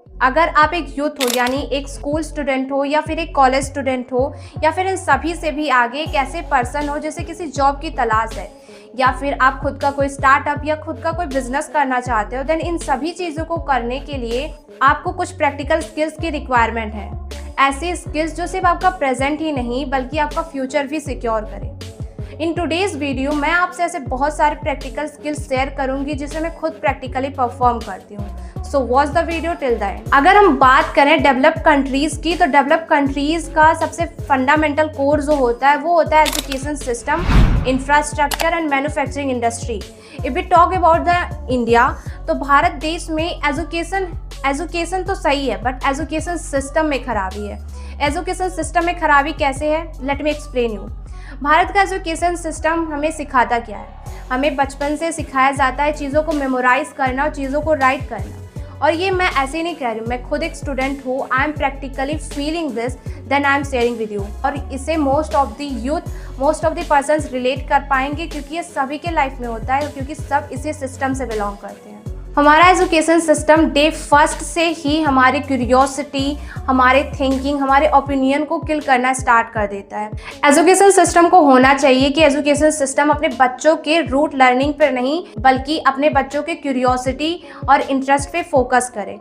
अगर आप एक यूथ हो, यानी एक स्कूल स्टूडेंट हो या फिर एक कॉलेज स्टूडेंट हो या फिर इन सभी से भी आगे एक ऐसे पर्सन हो जैसे किसी जॉब की तलाश है, या फिर आप खुद का कोई स्टार्टअप या खुद का कोई बिजनेस करना चाहते हो, देन इन सभी चीज़ों को करने के लिए आपको कुछ प्रैक्टिकल स्किल्स की रिक्वायरमेंट है। ऐसी स्किल्स जो सिर्फ आपका प्रेजेंट ही नहीं बल्कि आपका फ्यूचर भी सिक्योर करे। इन टुडेज वीडियो मैं आपसे ऐसे बहुत सारे प्रैक्टिकल स्किल्स शेयर करूंगी जिसे मैं खुद प्रैक्टिकली परफॉर्म करती हूँ। So watch the video till the end. अगर हम बात करें डेवलप्ड कंट्रीज की, तो डेवलप्ड कंट्रीज का सबसे फंडामेंटल कोर जो होता है वो होता है education system, infrastructure and manufacturing industry. If we talk about the India, तो भारत देश में एजुकेशन तो सही है बट एजुकेशन सिस्टम में खराबी है। एजुकेशन सिस्टम में खराबी कैसे है, let me explain you. Bharat का एजुकेशन सिस्टम हमें सिखाता क्या है? हमें बचपन से सिखाया जाता है चीज़ों को मेमोराइज करना और चीज़ों को राइट करना। और ये मैं ऐसे नहीं कह रही हूँ, मैं खुद एक स्टूडेंट हूँ। I am practically feeling this, then I am sharing with you. और इसे most of the youth, most of the persons relate कर पाएंगे क्योंकि ये सभी के लाइफ में होता है, क्योंकि सब इसी सिस्टम से बिलोंग करते हैं। हमारा एजुकेशन सिस्टम डे फर्स्ट से ही हमारी क्यूरियोसिटी, हमारे थिंकिंग, हमारे ओपिनियन को किल करना स्टार्ट कर देता है। एजुकेशन सिस्टम को होना चाहिए कि एजुकेशन सिस्टम अपने बच्चों के रूट लर्निंग पर नहीं बल्कि अपने बच्चों के क्यूरियोसिटी और इंटरेस्ट पे फोकस करे।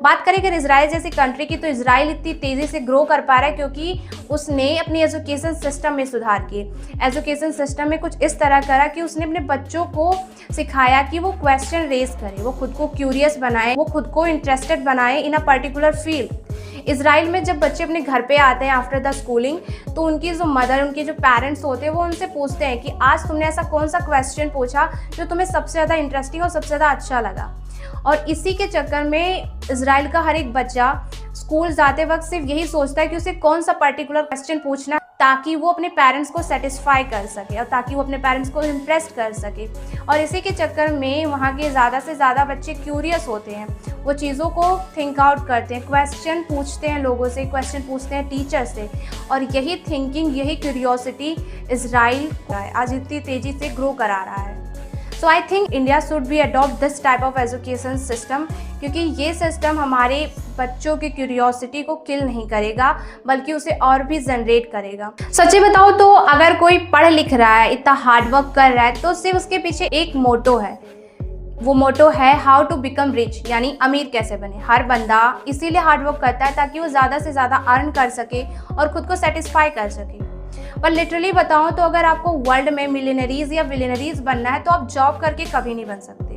बात करें अगर इजराइल जैसी कंट्री की, तो इजराइल इतनी तेज़ी से ग्रो कर पा रहा है क्योंकि उसने अपनी एजुकेशन सिस्टम में सुधार किए। एजुकेशन सिस्टम में कुछ इस तरह करा कि उसने अपने बच्चों को सिखाया कि वो क्वेश्चन रेज करें, वो खुद को क्यूरियस बनाए, वो खुद को इंटरेस्टेड बनाए इन अ पर्टिकुलर फील्ड। इजराइल में जब बच्चे अपने घर पे आते हैं आफ्टर द स्कूलिंग, तो उनकी जो मदर, उनके जो पेरेंट्स होते हैं वो उनसे पूछते हैं कि आज तुमने ऐसा कौन सा क्वेश्चन पूछा जो तुम्हें सबसे ज़्यादा इंटरेस्टिंग और सबसे ज़्यादा अच्छा लगा। और इसी के चक्कर में इजराइल का हर एक बच्चा स्कूल जाते वक्त सिर्फ यही सोचता है कि उसे कौन सा पर्टिकुलर क्वेश्चन पूछना ताकि वो अपने पेरेंट्स को सेटिस्फाई कर सके और ताकि वो अपने पेरेंट्स को इम्प्रेस कर सके। और इसी के चक्कर में वहाँ के ज़्यादा से ज़्यादा बच्चे क्यूरियस होते हैं, वो चीज़ों को थिंक आउट करते हैं, क्वेश्चन पूछते हैं लोगों से, क्वेश्चन पूछते हैं टीचर से। और यही थिंकिंग, यही क्यूरियोसिटी इजराइल आज इतनी तेज़ी से ग्रो करा रहा है। So I think India should be adopt this type of education system, क्योंकि ये सिस्टम हमारे बच्चों की क्यूरियोसिटी को किल नहीं करेगा बल्कि उसे और भी जनरेट करेगा। सच्ची बताओ तो अगर कोई पढ़ लिख रहा है, इतना हार्डवर्क कर रहा है, तो सिर्फ उसके पीछे एक मोटो है। वो मोटो है हाउ टू बिकम रिच, यानी अमीर कैसे बने। हर बंदा इसीलिए हार्डवर्क करता है ताकि वो ज़्यादा से ज़्यादा अर्न कर सके और खुद को सेटिस्फाई कर सके। पर लिटरली बताऊं तो अगर आपको वर्ल्ड में मिलियनरीज या बिलियनरीज बनना है तो आप जॉब करके कभी नहीं बन सकते।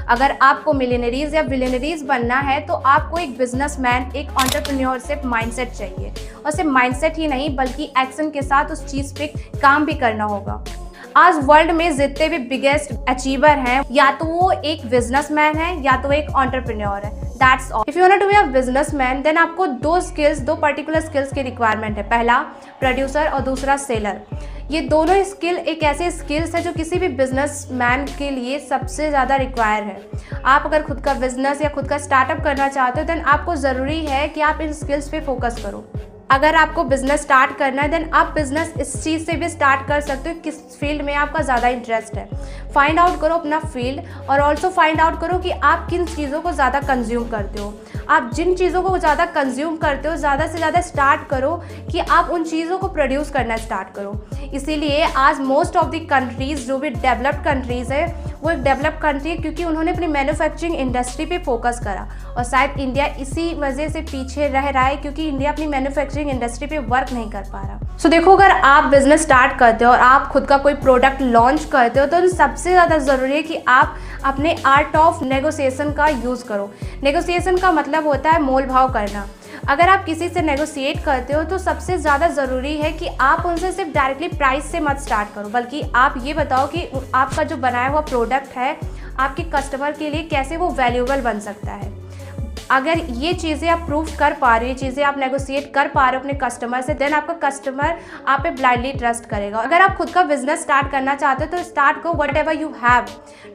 अगर आपको मिलियनरीज या बिलियनरीज बनना है तो आपको एक बिजनेसमैन, एक एंटरप्रेन्योरशिप माइंडसेट चाहिए। और सिर्फ माइंडसेट ही नहीं बल्कि एक्शन के साथ उस चीज़ पे काम भी करना होगा। आज वर्ल्ड में जितने भी बिगेस्ट अचीवर हैं, या तो वो एक बिजनेसमैन है या तो एक एंटरप्रेन्योर है। That's all. If you want to be a businessman, देन आपको दो पर्टिकुलर स्किल्स की रिक्वायरमेंट है। पहला प्रोड्यूसर और दूसरा सेलर। ये दोनों स्किल एक ऐसे स्किल्स है जो किसी भी बिजनेसमैन के लिए सबसे ज़्यादा रिक्वायर है। आप अगर खुद का बिजनेस या खुद का स्टार्टअप करना चाहते हो, देन आपको ज़रूरी है कि आप इन स्किल्स पे फोकस करो। अगर आपको बिजनेस स्टार्ट करना है, देन आप बिजनेस इस चीज़ से भी स्टार्ट कर सकते हो किस फील्ड में आपका ज़्यादा इंटरेस्ट है। फाइंड आउट करो अपना फील्ड और ऑल्सो फाइंड आउट करो कि आप किन चीज़ों को ज़्यादा कंज्यूम करते हो। आप जिन चीज़ों को ज़्यादा कंज्यूम करते हो, ज़्यादा से ज़्यादा स्टार्ट करो कि आप उन चीज़ों को प्रोड्यूस करना स्टार्ट करो। इसीलिए आज मोस्ट ऑफ द कंट्रीज़ जो भी डेवलप्ड कंट्रीज़ है, वो एक डेवलप्ड कंट्री है क्योंकि उन्होंने अपनी मैन्युफैक्चरिंग इंडस्ट्री पे फोकस करा। और शायद इंडिया इसी वजह से पीछे रह रहा है क्योंकि इंडिया अपनी मैन्युफैक्चरिंग इंडस्ट्री पे वर्क नहीं कर पा रहा। सो देखो, अगर आप बिजनेस स्टार्ट करते हो और आप खुद का कोई प्रोडक्ट लॉन्च करते हो, तो सबसे ज़्यादा ज़रूरी है कि आप अपने आर्ट ऑफ नेगोशिएशन का यूज़ करो। नेगोशिएशन का मतलब होता है मोल भाव करना। अगर आप किसी से नेगोशिएट करते हो तो सबसे ज़्यादा ज़रूरी है कि आप उनसे सिर्फ डायरेक्टली प्राइस से मत स्टार्ट करो, बल्कि आप ये बताओ कि आपका जो बनाया हुआ प्रोडक्ट है आपके कस्टमर के लिए कैसे वो वैल्यूएबल बन सकता है। अगर ये चीज़ें आप प्रूव कर पा रहे हो, ये चीज़ें आप नेगोशिएट कर पा रहे हो अपने कस्टमर से, देन आपका कस्टमर आप पे ब्लाइंडली ट्रस्ट करेगा। अगर आप खुद का बिजनेस स्टार्ट करना चाहते हो तो स्टार्ट करो whatever you have.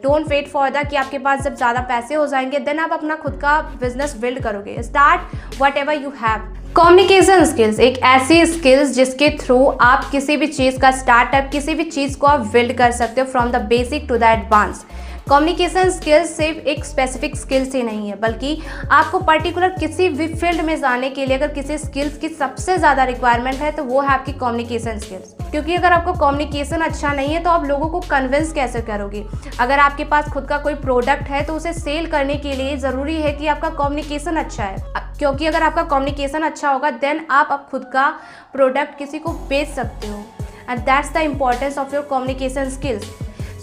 Don't wait for the कि आपके पास जब ज़्यादा पैसे हो जाएंगे देन आप अपना खुद का बिजनेस बिल्ड करोगे। Start what ever you have. Communication skills एक ऐसी स्किल्स जिसके थ्रू आप किसी भी चीज़ का स्टार्टअप, किसी भी चीज़ को आप बिल्ड कर सकते हो from the basic to the advance. Communication skills सिर्फ एक स्पेसिफिक स्किल्स ही नहीं है, बल्कि आपको पर्टिकुलर किसी भी फील्ड में जाने के लिए अगर किसी स्किल्स की सबसे ज़्यादा रिक्वायरमेंट है तो वो है आपकी कम्युनिकेशन स्किल्स। क्योंकि अगर आपको कम्युनिकेशन अच्छा नहीं है तो आप लोगों को कन्विंस कैसे करोगे। अगर आपके पास खुद का कोई प्रोडक्ट है तो उसे सेल करने के लिए ज़रूरी है कि आपका कम्युनिकेशन अच्छा है, क्योंकि अगर आपका कम्युनिकेशन अच्छा होगा देन आप खुद का प्रोडक्ट किसी को बेच सकते हो। And that's the importance of your communication skills.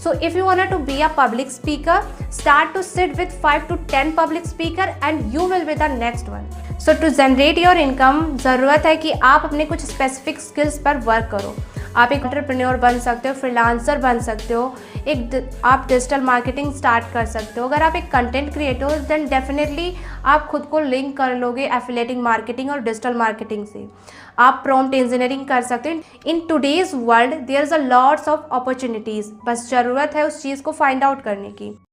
So if you want to be a public speaker, start to sit with 5 to 10 public speaker and you will be the next one. So to generate your income, ज़रूरत है कि आप अपने कुछ specific skills पर work करो। आप एक एंटरप्रेन्योर बन सकते हो, फ्रीलांसर बन सकते हो, आप डिजिटल मार्केटिंग स्टार्ट कर सकते हो। अगर आप एक कंटेंट क्रिएटर हो देन डेफिनेटली आप खुद को लिंक कर लोगे एफिलिएटिंग मार्केटिंग और डिजिटल मार्केटिंग से। आप प्रॉम्प्ट इंजीनियरिंग कर सकते हो। In today's world there is a lots of opportunities, बस ज़रूरत है उस चीज़ को फाइंड आउट करने की।